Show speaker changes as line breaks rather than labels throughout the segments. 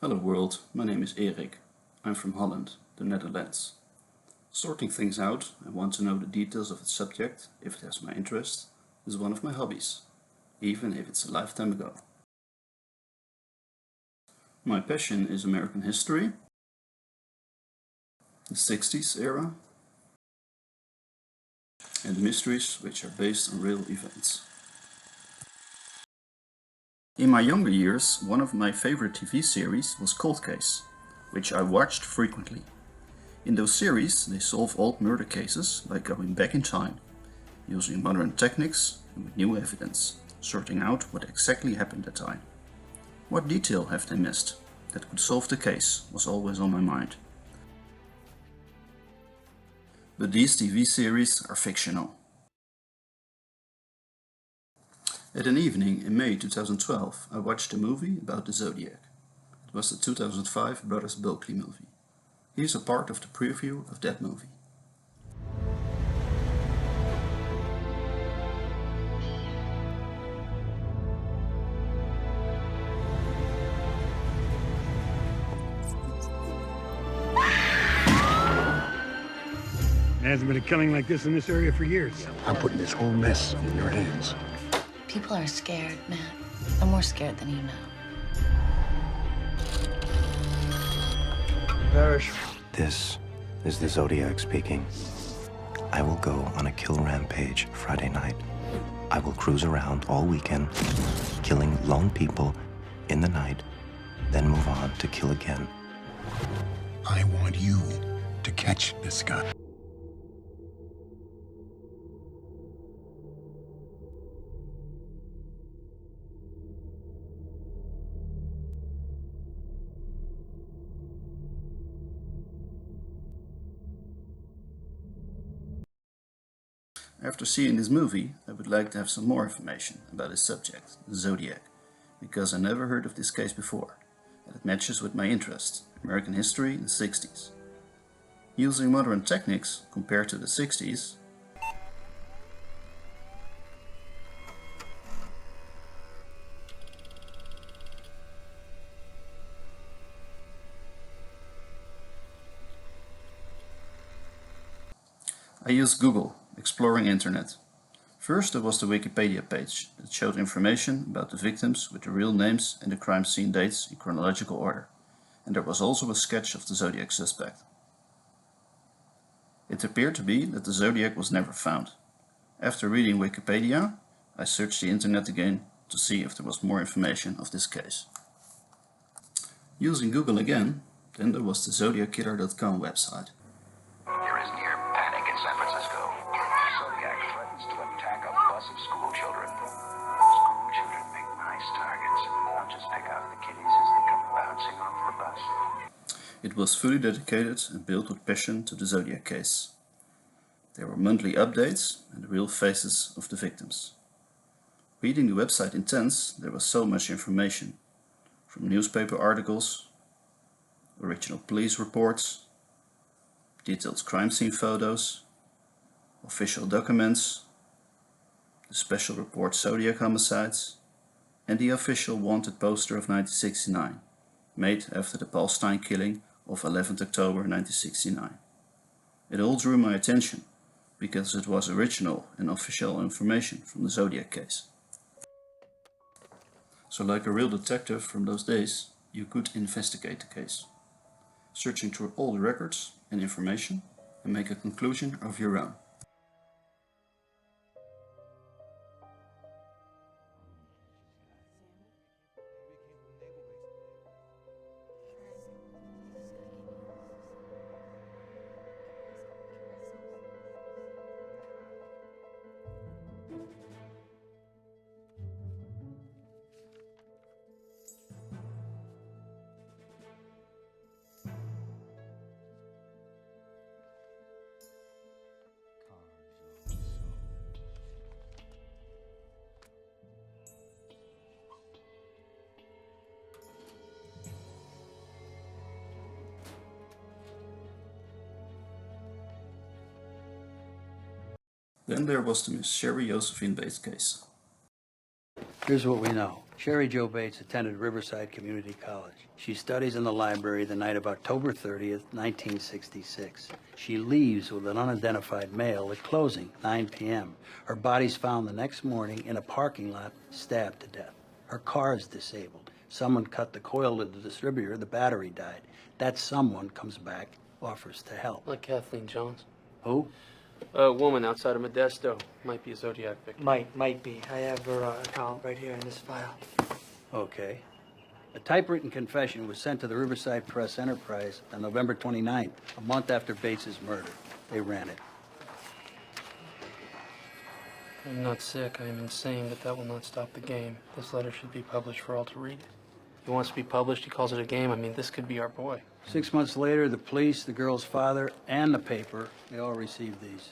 Hello world, my name is Erik. I'm from Holland, the Netherlands. Sorting things out and want to know the details of its subject, if it has my interest, is one of my hobbies, even if it's a lifetime ago. My passion is American history, the 60s era, and mysteries which are based on real events. In my younger years, one of my favorite TV series was Cold Case, which I watched frequently. In those series, they solve old murder cases by going back in time, using modern techniques and with new evidence, sorting out what exactly happened at the time. What detail have they missed that could solve the case was always on my mind. But these TV series are fictional. At an evening in May 2012, I watched a movie about the Zodiac. It was the 2005 Bruss movie. Here's a part of the preview of that movie.
There hasn't been a killing like this in this area for years.
I'm putting this whole mess in your hands.
People are scared, Matt. I'm more scared than you know.
Parrish.
This is the Zodiac speaking. I will go on a kill rampage Friday night. I will cruise around all weekend, killing lone people in the night, then move on to kill again.
I want you to catch this guy.
After seeing this movie, I would like to have some more information about his subject, the Zodiac, because I never heard of this case before, and it matches with my interest, American history in the 60s. Using modern techniques compared to the 60s, I used Google, exploring internet. First there was the Wikipedia page that showed information about the victims with the real names and the crime scene dates in chronological order, and there was also a sketch of the Zodiac suspect. It appeared to be that the Zodiac was never found. After reading Wikipedia, I searched the internet again to see if there was more information of this case. Using Google again, then there was the zodiackiller.com website.
There is near panic in San Francisco. Zodiac threatens to attack a bus of school children. School children make nice targets. I'll just pick out the kiddies as they come bouncing off the bus.
It was fully dedicated and built with passion to the Zodiac case. There were monthly updates and the real faces of the victims. Reading the website intense, there was so much information, from newspaper articles, original police reports, detailed crime scene photos, official documents, the special report Zodiac homicides, and the official wanted poster of 1969, made after the Paul Stein killing of 11th October 1969. It all drew my attention, because it was original and official information from the Zodiac case. So like a real detective from those days, you could investigate the case, searching through all the records and information and make a conclusion of your own. Then there was the Miss Cheri Jo Bates case.
Here's what we know. Cheri Jo Bates attended Riverside Community College. She studies in the library the night of October 30th, 1966. She leaves with an unidentified male at closing, 9 p.m. Her body's found the next morning in a parking lot, stabbed to death. Her car is disabled. Someone cut the coil of the distributor, the battery died. That someone comes back, offers to help.
Like Kathleen Jones.
Who?
A woman outside of Modesto. Might be a Zodiac victim.
Might be. I have her account right here in this file.
Okay. A typewritten confession was sent to the Riverside Press Enterprise on November 29th, a month after Bates's murder. They ran it.
I'm not sick, I am insane, but that will not stop the game. This letter should be published for all to read. He wants to be published, he calls it a game. I mean, this could be our boy.
6 months later, the police, the girl's father, and the paper, they all received these.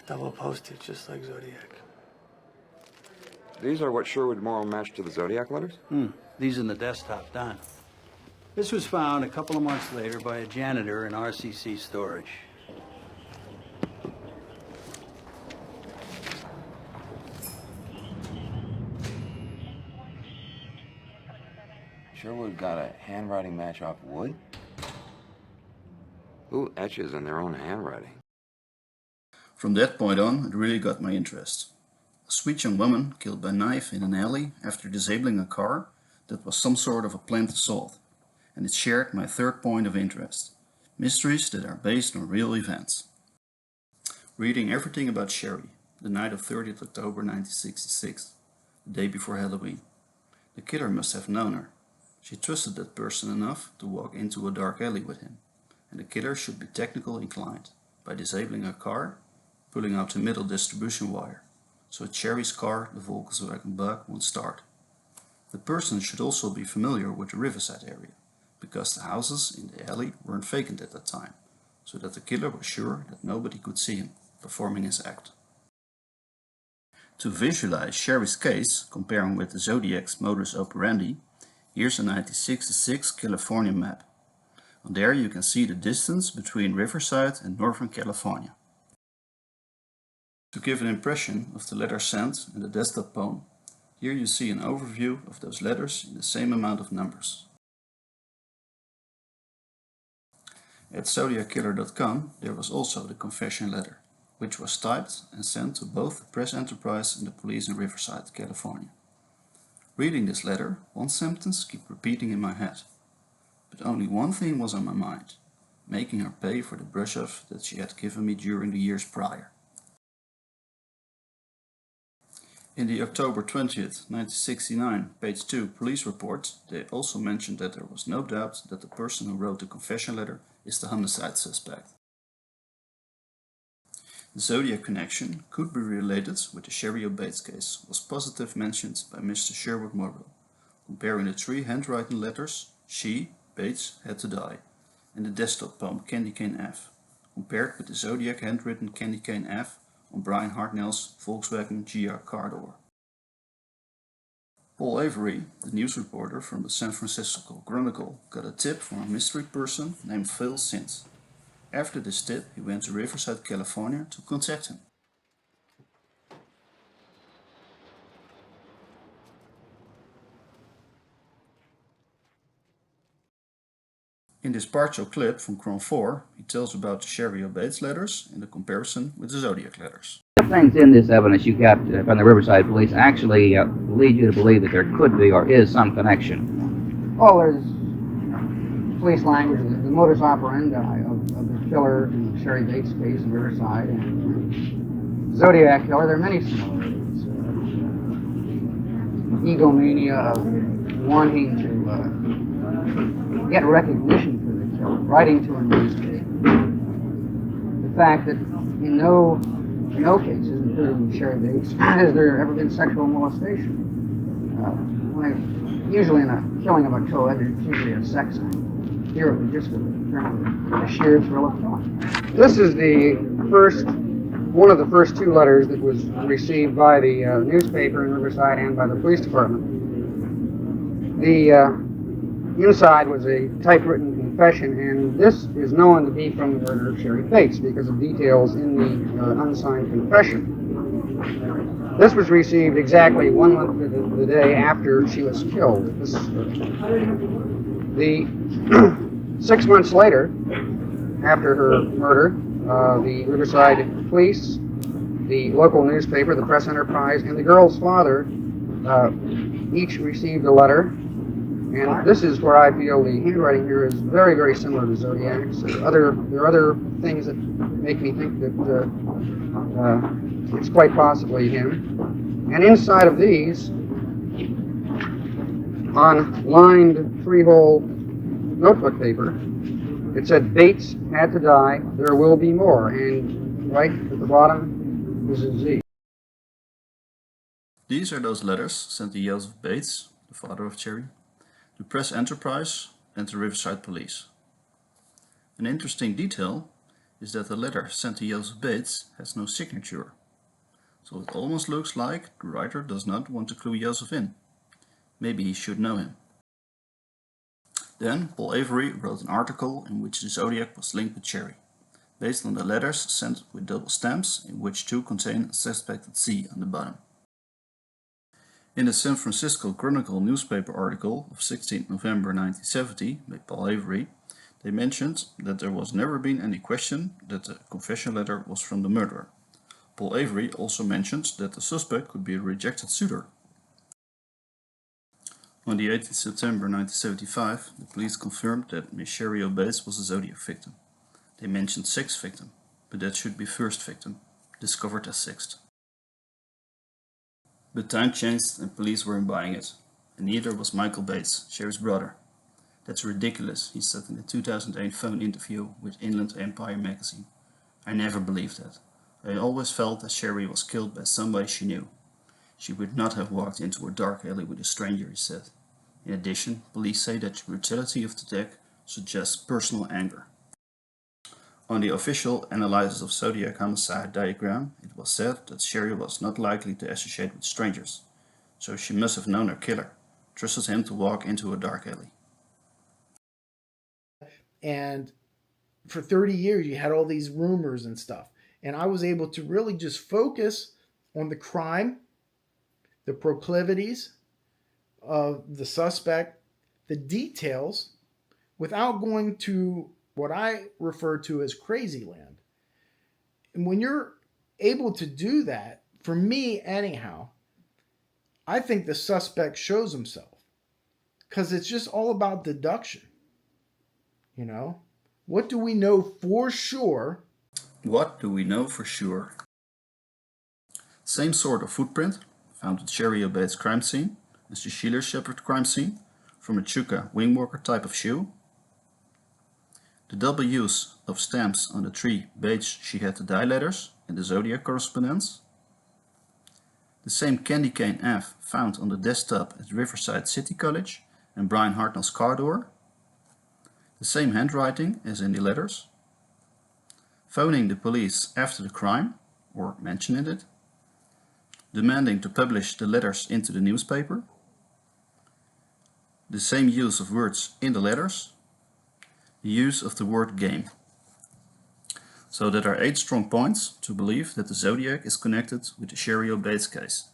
Double postage, just like Zodiac.
These are what sure would more match to the Zodiac letters?
These in the desktop, done. This was found a couple of months later by a janitor in RCC storage.
Sherwood got a handwriting match off wood? Who etches in their own handwriting?
From that point on, it really got my interest. A sweet young woman killed by knife in an alley after disabling a car, that was some sort of a planned assault. And it shared my third point of interest. Mysteries that are based on real events. Reading everything about Cheri, the night of 30th October 1966, the day before Halloween. The killer must have known her. She trusted that person enough to walk into a dark alley with him. And the killer should be technical inclined, by disabling a car, pulling out the middle distribution wire, so Cheri's car, the Volkswagen Bug, won't start. The person should also be familiar with the Riverside area, because the houses in the alley weren't vacant at that time, so that the killer was sure that nobody could see him performing his act. To visualize Cheri's case, comparing with the Zodiac's modus operandi, here's a 1966 California map. On there you can see the distance between Riverside and Northern California. To give an impression of the letters sent in the desktop poem, here you see an overview of those letters in the same amount of numbers. At zodiackiller.com there was also the confession letter, which was typed and sent to both the press enterprise and the police in Riverside, California. Reading this letter, one sentence kept repeating in my head. But only one thing was on my mind, making her pay for the brush-off that she had given me during the years prior. In the October 20th, 1969, page 2 police report, they also mentioned that there was no doubt that the person who wrote the confession letter is the homicide suspect. The Zodiac connection could be related with the Cheri Jo Bates case was positive mentioned by Mr. Sherwood Morrow, comparing the 3 handwritten letters she, Bates, had to die, and the desktop poem Candy Cane F, compared with the Zodiac handwritten Candy Cane F on Brian Hartnell's Volkswagen GR car door. Paul Avery, the news reporter from the San Francisco Chronicle, got a tip from a mystery person named Phil Sint. After this tip, he went to Riverside, California to contact him. In this partial clip from Chron 4, he tells about the Cheri Jo Bates letters and the comparison with the Zodiac letters.
The things in this evidence you got from the Riverside police actually lead you to believe that there could be or is some connection.
Well, there's police language, the modus operandi of the killer in the Cheri Bates case in Riverside and Zodiac killer. There are many similarities. Egomania of wanting to get recognition for the killer, writing to a newspaper. The fact that in no cases, including Cheri Bates, has there ever been sexual molestation. Usually in a killing of a co-ed, there's usually a sex act. Here it was just a sheer thrill of fun. This is one of the first 2 letters that was received by the newspaper in Riverside and by the police department. The inside was a typewritten confession, and this is known to be from the murder of Cheri Bates because of details in the unsigned confession. This was received exactly 1 month to the day after she was killed. The 6 months later, after her murder, the Riverside Police, the local newspaper, the Press Enterprise, and the girl's father each received a letter. And this is where I feel the handwriting here is very, very similar to Zodiac's. There are other things that make me think that it's quite possibly him. And inside of these, on lined 3-hole notebook paper, it said, "Bates had to die, there will be more." And right at the bottom is a Z.
These are those letters sent to Joseph Bates, the father of Cheri, the Press Enterprise and the Riverside Police. An interesting detail is that the letter sent to Joseph Bates has no signature. So it almost looks like the writer does not want to clue Joseph in. Maybe he should know him. Then Paul Avery wrote an article in which the Zodiac was linked with Cheri, based on the letters sent with double stamps, in which 2 contain a suspected C on the bottom. In the San Francisco Chronicle newspaper article of 16 November 1970 by Paul Avery, they mentioned that there was never been any question that the confession letter was from the murderer. Paul Avery also mentioned that the suspect could be a rejected suitor. On the 18th September 1975, the police confirmed that Miss Cheri Jo Bates was a Zodiac victim. They mentioned 6th victim, but that should be 1st victim, discovered as 6th. But time changed and police weren't buying it, and neither was Michael Bates, Cheri's brother. "That's ridiculous," he said in a 2008 phone interview with Inland Empire magazine. "I never believed that. I always felt that Cheri was killed by somebody she knew. She would not have walked into a dark alley with a stranger," he said. In addition, police say that the brutality of the attack suggests personal anger. On the official Analysis of Zodiac homicide diagram, it was said that Cheri was not likely to associate with strangers, so she must have known her killer, trusted him to walk into a dark alley.
And for 30 years, you had all these rumors and stuff. And I was able to really just focus on the crime, the proclivities of the suspect, the details, without going to what I refer to as crazy land. And when you're able to do that, for me anyhow, I think the suspect shows himself. Because it's just all about deduction. You know? What do we know for sure?
What do we know for sure? Same sort of footprint found at Cheri Jo Bates' crime scene as the Sheila Shepherd crime scene, from a Chuka wingwalker type of shoe. The double use of stamps on the 3 Bates she had to die letters in the Zodiac correspondence. The same candy cane F found on the desktop at Riverside City College and Brian Hartnell's car door. The same handwriting as in the letters. Phoning the police after the crime, or mentioning it. Demanding to publish the letters into the newspaper. The same use of words in the letters. The use of the word game. So there are 8 strong points to believe that the Zodiac is connected with the Cheri Jo Bates case.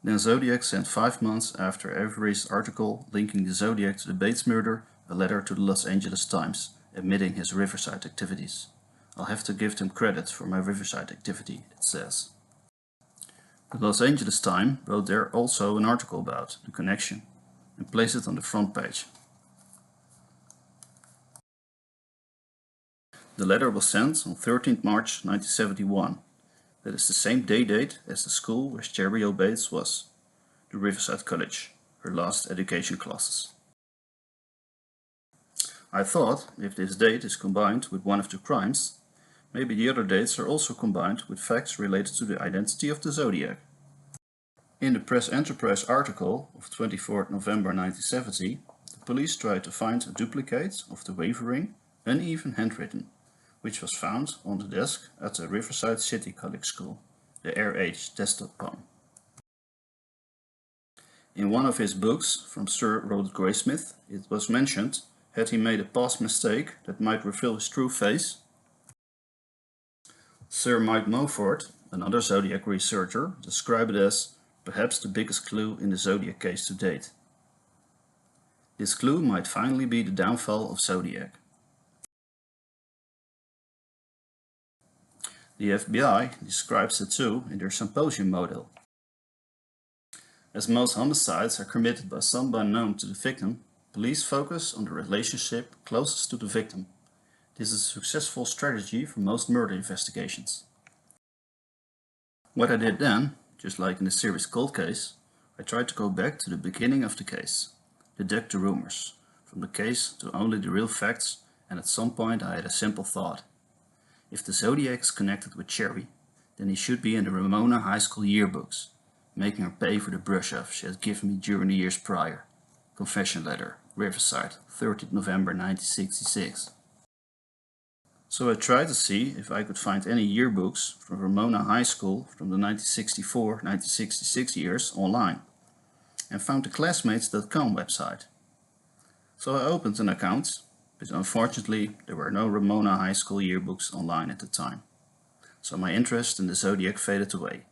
Then Zodiac sent 5 months after Avery's article linking the Zodiac to the Bates murder a letter to the Los Angeles Times admitting his Riverside activities. "I'll have to give them credit for my Riverside activity," it says. The Los Angeles Times wrote there also an article about the connection and placed it on the front page. The letter was sent on 13th March 1971. That is the same day date as the school where Cheri Jo Bates was, the Riverside College, her last education classes. I thought, if this date is combined with one of the crimes, maybe the other dates are also combined with facts related to the identity of the Zodiac. In the Press Enterprise article of 24th November 1970, the police tried to find a duplicate of the wavering, uneven handwritten, which was found on the desk at the Riverside City College School, the RH desktop poem. In one of his books from Sir Robert Graysmith, it was mentioned Had he made a past mistake that might reveal his true face? Sir Mike Mulford, another Zodiac researcher, described it as perhaps the biggest clue in the Zodiac case to date. This clue might finally be the downfall of Zodiac. The FBI describes it too in their symposium model. As most homicides are committed by someone known to the victim, police focus on the relationship closest to the victim. This is a successful strategy for most murder investigations. What I did then, just like in the series Cold Case, I tried to go back to the beginning of the case, deduct the rumors, from the case to only the real facts, and at some point I had a simple thought. If the Zodiac is connected with Cheri, then he should be in the Ramona High School yearbooks, making her pay for the brush-off she had given me during the years prior. Confession letter, Riverside, 30th November 1966. So I tried to see if I could find any yearbooks from Ramona High School from the 1964-1966 years online, and found the classmates.com website. So I opened an account, but unfortunately there were no Ramona High School yearbooks online at the time. So my interest in the Zodiac faded away.